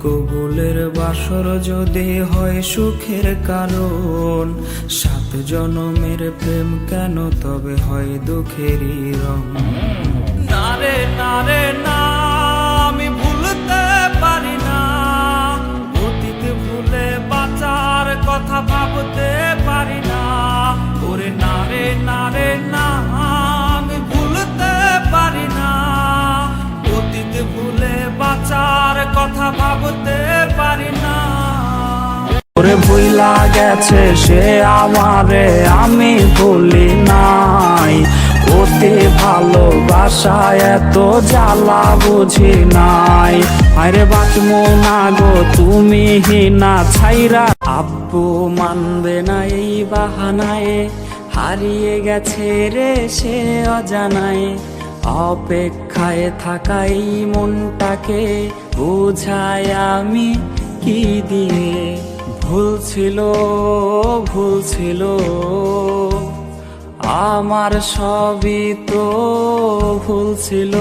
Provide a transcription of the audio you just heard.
কবুলের বাসর যদি হয় সুখের কারণ, 7 জনমের প্রেম কেন তবে হয় দুঃখেরই রং। না রে না রে না, আমি ভুলতে পারি না, অতীত ভুলে বাঁচার কথা ভাবতে পারি না। ওরে না রে না রে না, আমি ভুলতে পারি না, অতীত ভুলে বাঁচার কথা ভাবতে পারি না। ওরে ভুইলা গেছে সে আমারে, আমি ভুলি নাই, অতি ভালোবাসায় এত জ্বালা বুঝি নাই। আরে বাঁচমো না গো তুমি হিনা ছাইরা, আব্বু মানবে না এই বাহানায়, হারিয়ে গেছে রে সে অজানায়। অপেক্ষায় থাকাই মনটাকে বুঝাই আমি কি দিয়ে, ভুল ছিল আমার সবই তো ভুল ছিল।